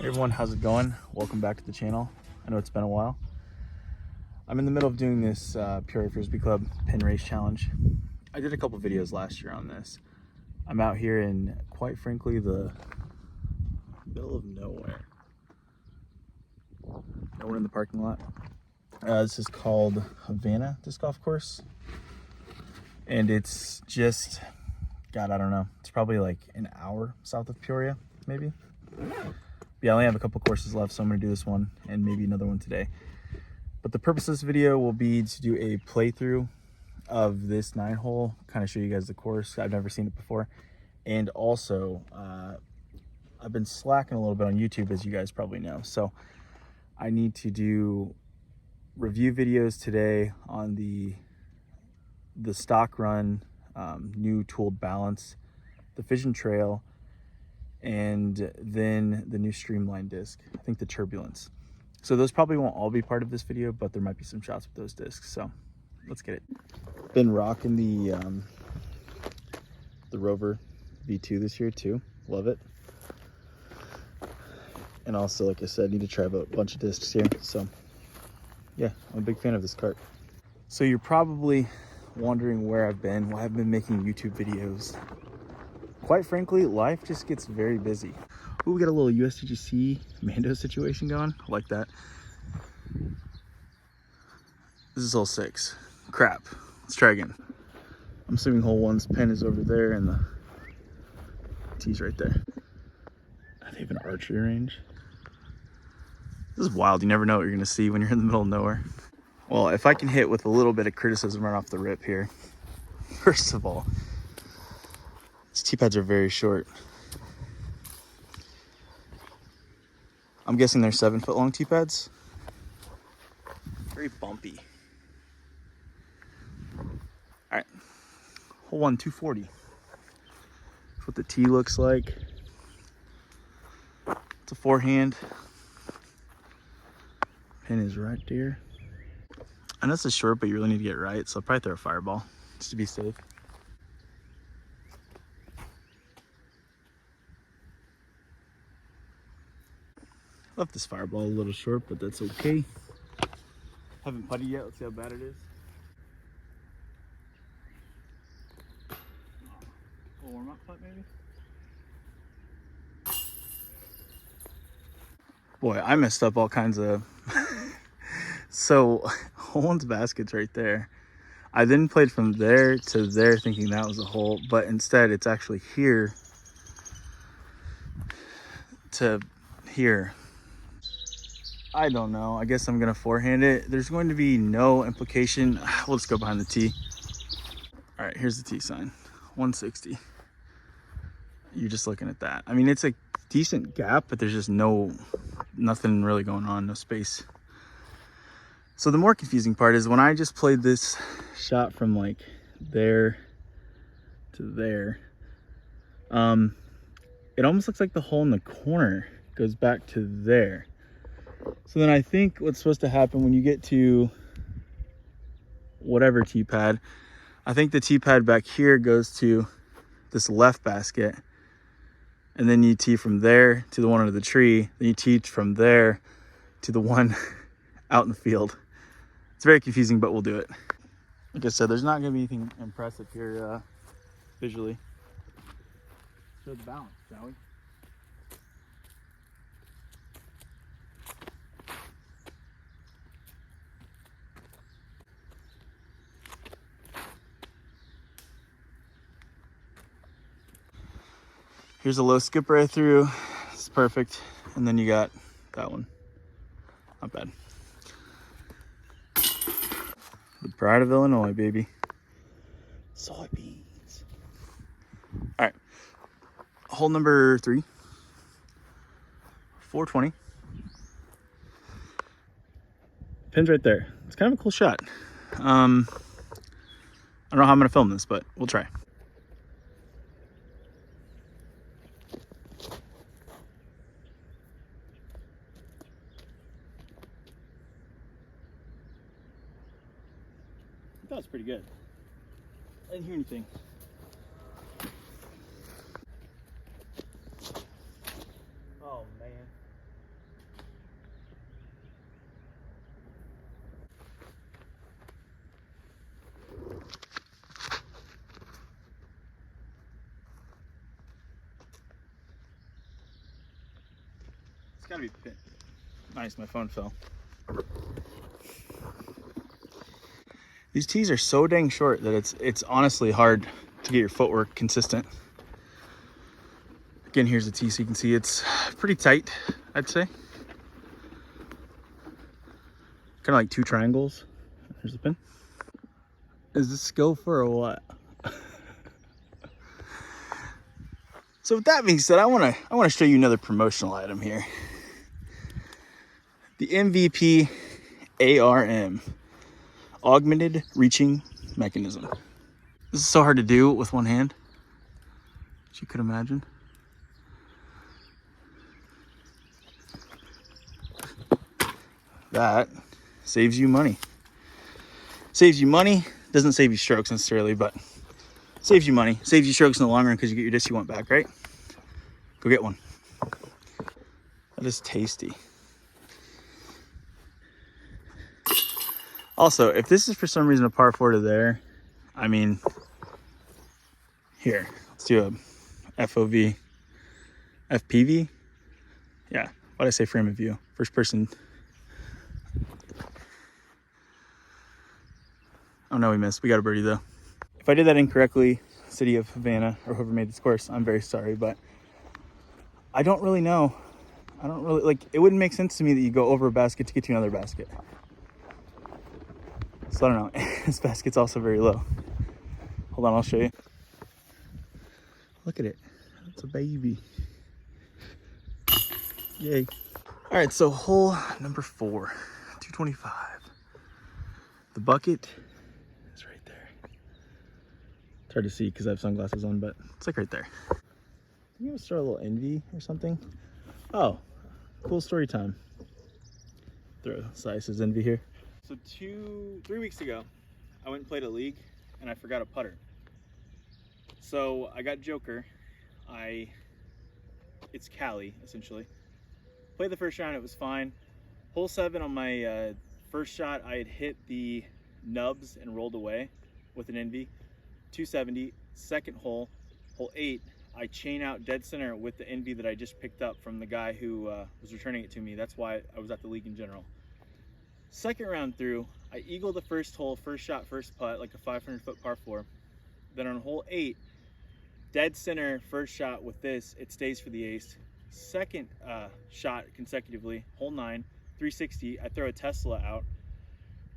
Hey everyone, how's it going? Welcome back to the channel. I know it's been a while. I'm in the middle of doing this Peoria Frisbee Club pin race challenge. I did a couple videos last year on this. I'm out here in, quite frankly, the middle of nowhere. No one in the parking lot. This is called Havana disc golf course. And it's just, God, I don't know. It's probably like an hour south of Peoria, maybe. Yeah, I only have a couple courses left, so I'm going to do this one and maybe another one today. But the purpose of this video will be to do a playthrough of this 9-hole, kind of show you guys the course. I've never seen it before. And also, I've been slacking a little bit on YouTube, as you guys probably know. So I need to do review videos today on the stock run, new tooled balance, the Fission Trail, and then the new streamline disc, I think the turbulence. So those probably won't all be part of this video, but there might be some shots with those discs. So let's get it. Been rocking the Rover V2 this year too. Love it. And also, like I said, need to try out a bunch of discs here. So yeah, I'm a big fan of this cart. So you're probably wondering where I've been. Well, I've been making YouTube videos. Quite frankly, life just gets very busy. Ooh, we got a little USDGC Mando situation going. I like that. This is hole 6. Crap. Let's try again. I'm assuming hole 1's pin is over there and the tee's right there. They have an archery range. This is wild. You never know what you're going to see when you're in the middle of nowhere. Well, if I can hit with a little bit of criticism right off the rip here. First of all, these tee pads are very short. I'm guessing they're 7-foot long tee pads. Very bumpy. All right, hole 1, 240. That's what the tee looks like. It's a forehand. Pin is right there. I know this is short, but you really need to get right, so I'll probably throw a fireball just to be safe. Left this fireball a little short, but that's okay. Haven't putted yet. Let's see how bad it is. A warm-up putt, maybe? Boy, I messed up all kinds of... So, hole 1's basket's right there. I then played from there to there thinking that was a hole, but instead it's actually here to here. I don't know. I guess I'm going to forehand it. There's going to be no implication. We'll just go behind the tee. All right, here's the tee sign. 160. You're just looking at that. I mean, it's a decent gap, but there's just nothing really going on, no space. So the more confusing part is when I just played this shot from like there to there, it almost looks like the hole in the corner goes back to there. So then I think what's supposed to happen when you get to whatever tee pad, I think the tee pad back here goes to this left basket, and then you tee from there to the one under the tree, then you tee from there to the one out in the field. It's very confusing, but we'll do it. Like I said, there's not going to be anything impressive here visually. Show the balance, shall we? Here's a low skip right through. It's perfect. And then you got that one. Not bad. The pride of Illinois, baby. Soybeans. All right. Hole number 3. 420. Pin's right there. It's kind of a cool shot. I don't know how I'm going to film this, but we'll try. That was pretty good. I didn't hear anything. Oh man. It's gotta be pin. Nice, my phone fell. These tees are so dang short that it's honestly hard to get your footwork consistent. Again, here's the tee so you can see it's pretty tight, I'd say. Kind of like two triangles. Here's the pin. Is this skillful or what? So with that being said, I wanna show you another promotional item here. The MVP ARM, Augmented Reaching Mechanism. This is so hard to do with one hand, as you could imagine. That saves you money. Saves you money, doesn't save you strokes necessarily, but saves you money. Saves you strokes in the long run because you get your disc you want back, right? Go get one. That is tasty. Also, if this is for some reason a par 4 to there, I mean, here, let's do a FOV, FPV. Yeah, why'd I say frame of view? First person. Oh no, we missed. We got a birdie though. If I did that incorrectly, city of Havana, or whoever made this course, I'm very sorry, but I don't really know. I don't really, like, it wouldn't make sense to me that you go over a basket to get to another basket. So I don't know. This basket's also very low. Hold on, I'll show you. Look at it. It's a baby. Yay. All right, so hole number 4, 225. The bucket is right there. It's hard to see because I have sunglasses on, but it's like right there. Can you start a little envy or something? Oh, cool story time. Throw Size's envy here. So 3 weeks ago, I went and played a league and I forgot a putter. So I got Joker. It's Cali, essentially. Played the first round, it was fine. Hole 7 on my first shot, I had hit the nubs and rolled away with an envy. 270. Second hole, hole 8, I chain out dead center with the envy that I just picked up from the guy who was returning it to me. That's why I was at the league in general. Second round through, I eagle the first hole, first shot, first putt, like a 500-foot par 4. Then on hole 8, dead center, first shot with this, it stays for the ace. Second shot consecutively, hole 9, 360, I throw a Tesla out.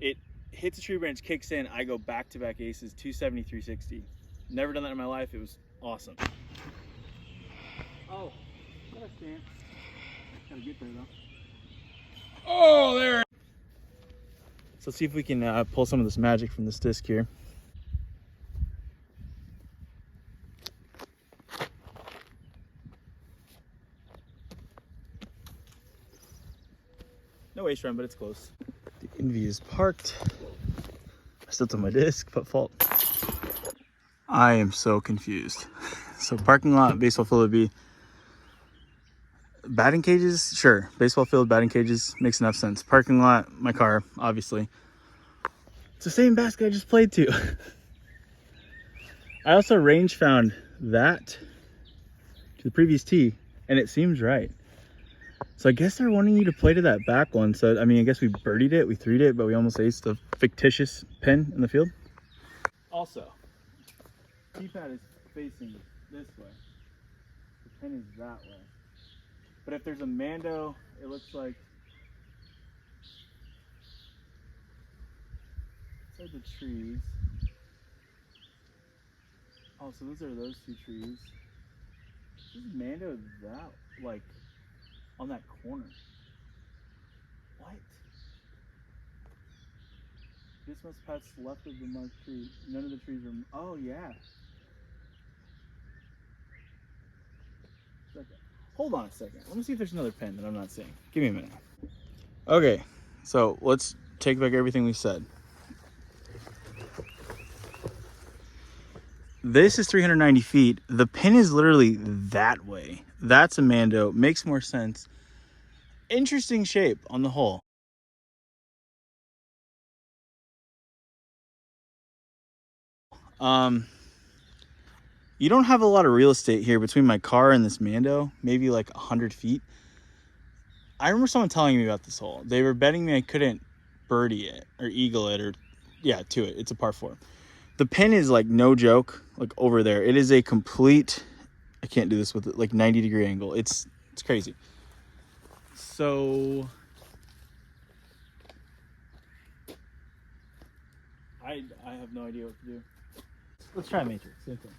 It hits a tree branch, kicks in, I go back-to-back aces, 270, 360. Never done that in my life, it was awesome. Oh, got a stance. Gotta get there though. Oh, there. So let's see if we can pull some of this magic from this disc here. No ace run, but it's close. The envy is parked. I stepped on my disc, but fault. I am so confused. So parking lot, baseball field would be batting cages. Sure, baseball field, batting cages makes enough sense. Parking lot, my car, obviously. It's the same basket I just played to. I also range found that to the previous tee, and it seems right. So I guess they're wanting you to play to that back one. So, I mean, I guess we birdied it, we 3'd it, but we almost aced the fictitious pin in the field. Also, tee pad is facing this way. The pin is that way. But if there's a Mando, it looks like inside the trees. Oh, so those are those 2 trees. This is Mando that, like, on that corner. What? This must pass left of the marked tree. None of the trees are. Oh, yeah. Second. Hold on a second. Let me see if there's another pin that I'm not seeing. Give me a minute. Okay, so let's take back everything we said. This is 390 feet. The pin is literally that way. That's a Mando. Makes more sense. Interesting shape on the hole. You don't have a lot of real estate here between my car and this Mando, maybe like 100 feet. I remember someone telling me about this hole. They were betting me I couldn't birdie it or eagle it or, yeah, to it. It's a par 4. The pin is like no joke, like over there. It is a complete, I can't do this with it, like 90-degree angle. It's crazy. So I have no idea what to do. Let's try matrix, same thing.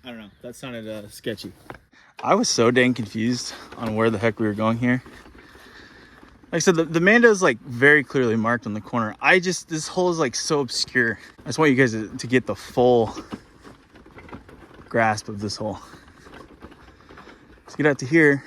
I don't know. That sounded sketchy. I was so dang confused on where the heck we were going here. Like I said, the Manda is like very clearly marked on the corner. This hole is like so obscure. I just want you guys to get the full grasp of this hole. Let's get out to here.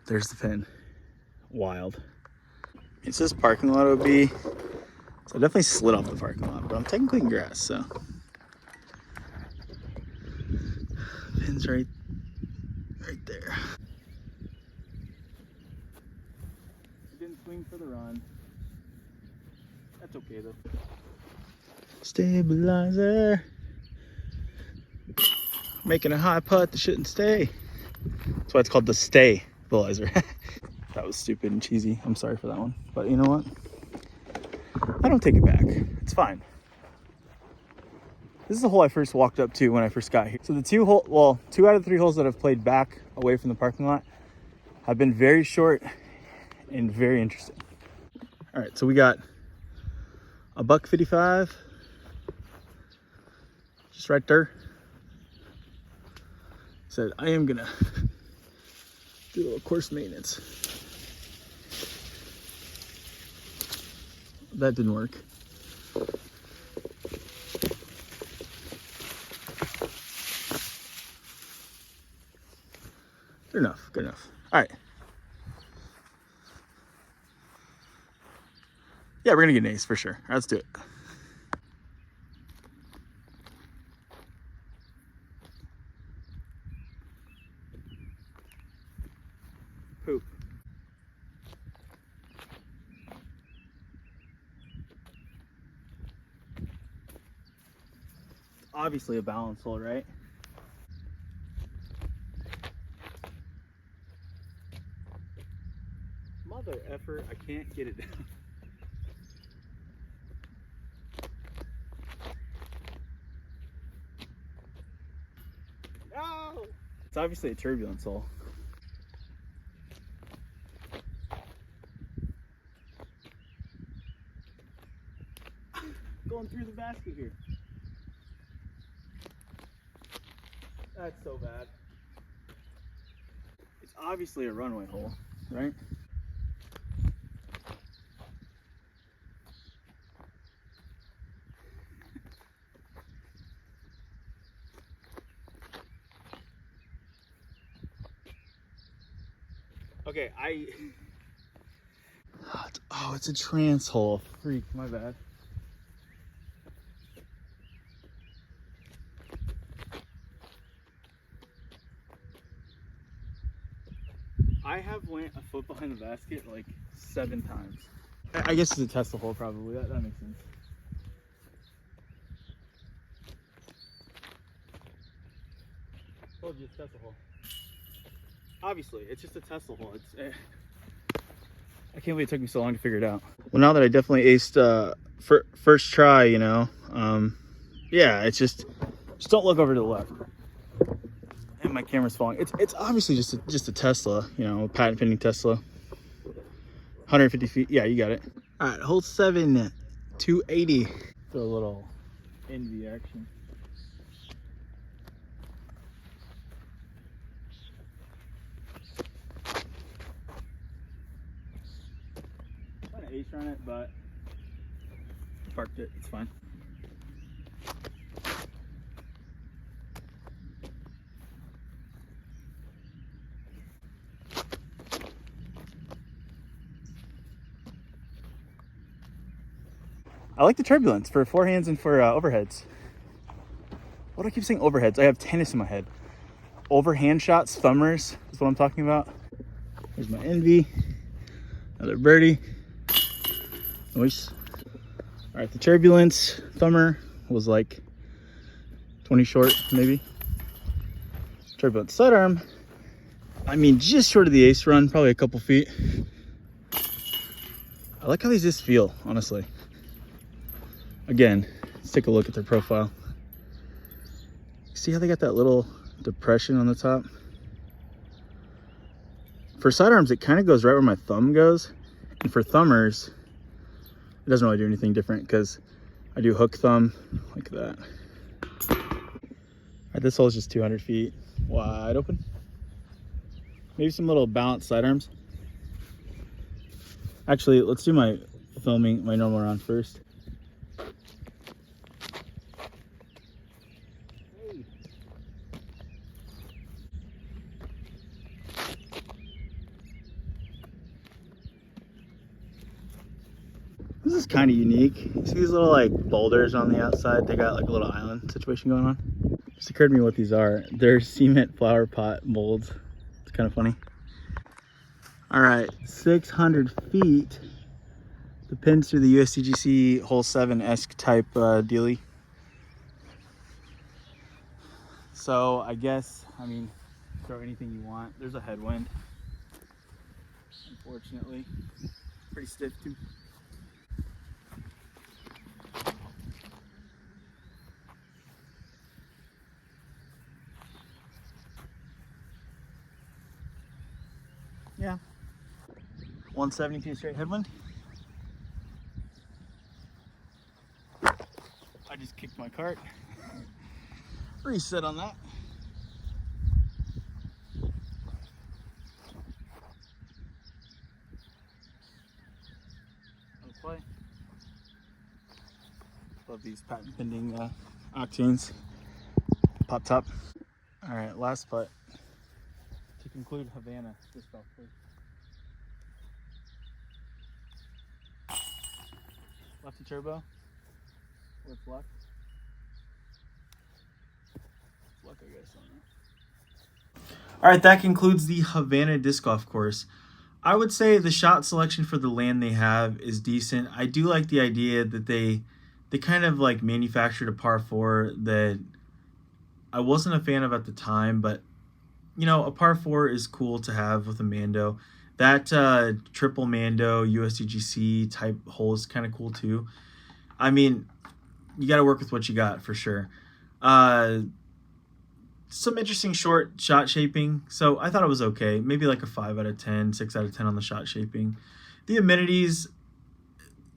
There's the pin. Wild. It says parking lot OB. So I definitely slid off the parking lot, but I'm technically in grass, so. Pin's right there. Didn't swing for the run. That's okay though. Stabilizer. Making a high putt that shouldn't stay. That's why it's called the stabilizer. That was stupid and cheesy. I'm sorry for that one. But you know what? I don't take it back. It's fine. This is the hole I first walked up to when I first got here. So the 2 out of the 3 holes that I've played back away from the parking lot have been very short and very interesting. All right, so we got a $1.55 just right there. Said I am gonna do a little course maintenance. That didn't work. Good enough, good enough. All right. Yeah, we're gonna get an ace for sure. All right, let's do it. Poop. Obviously a balance hole, right? Mother effer, I can't get it down. No! It's obviously a turbulence hole. Going through the basket here. That's so bad. It's obviously a runway hole, right? Okay, oh, it's a trance hole. Freak, my bad. I have went a foot behind the basket like 7 times. I guess it's a Tesla hole probably. That makes sense. Told you it's a Tesla hole. Obviously, it's just a Tesla hole. I can't believe it took me so long to figure it out. Well, now that I definitely aced first try, you know, yeah, it's just don't look over to the left. And my camera's falling. It's obviously just a Tesla, you know, patent pending Tesla. 150 feet. Yeah, you got it. All right, hole 7, 280. For a little envy action. Trying to ace run it, but parked it. It's fine. I like the turbulence for forehands and for overheads. What do I keep saying overheads? I have tennis in my head. Overhand shots, thumbers is what I'm talking about. Here's my envy. Another birdie. Nice. All right, the turbulence thumber was like 20 short, maybe. Turbulence sidearm, I mean, just short of the ace run, probably a couple feet. I like how these just feel, honestly. Again, let's take a look at their profile. See how they got that little depression on the top? For sidearms, it kind of goes right where my thumb goes. And for thumbers, it doesn't really do anything different because I do hook thumb like that. All right, this hole is just 200 feet wide open. Maybe some little balanced sidearms. Actually, let's do my filming, my normal round first. This is kind of unique. You see these little like boulders on the outside? They got like a little island situation going on. Just occurred to me what these are. They're cement flower pot molds. It's kind of funny. All right, 600 feet. The pins through the USDGC hole 7-esque type dealie. So I guess, I mean, throw anything you want. There's a headwind, unfortunately. Pretty stiff too. Yeah. 172 straight headwind. I just kicked my cart. Reset on that. Let's play. Love these patent pending octanes. Pop top. All right, last putt to conclude Havana disc golf course. Lefty turbo. With luck. Luck, I guess. All right, that concludes the Havana disc golf course. I would say the shot selection for the land they have is decent. I do like the idea that they kind of like manufactured a par 4 that I wasn't a fan of at the time, but you know, a par 4 is cool to have with a Mando. That triple Mando USDGC type hole is kind of cool too. I mean, you got to work with what you got for sure. Some interesting short shot shaping. So I thought it was okay. Maybe like a 5 out of 10, 6 out of 10 on the shot shaping. The amenities,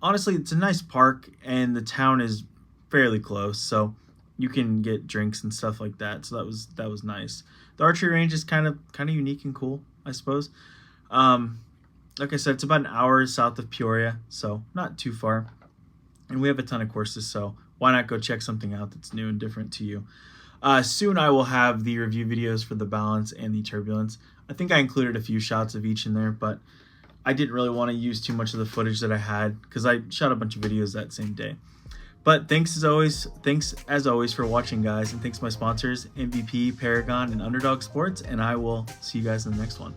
honestly, it's a nice park and the town is fairly close. So you can get drinks and stuff like that. So that was nice. The archery range is kind of unique and cool, I suppose. Like I said, it's about an hour south of Peoria, so not too far. And we have a ton of courses, so why not go check something out that's new and different to you? Soon I will have the review videos for the balance and the turbulence. I think I included a few shots of each in there, but I didn't really want to use too much of the footage that I had because I shot a bunch of videos that same day. But thanks as always for watching, guys, and thanks to my sponsors, MVP, Paragon, and Underdog Sports, and I will see you guys in the next one.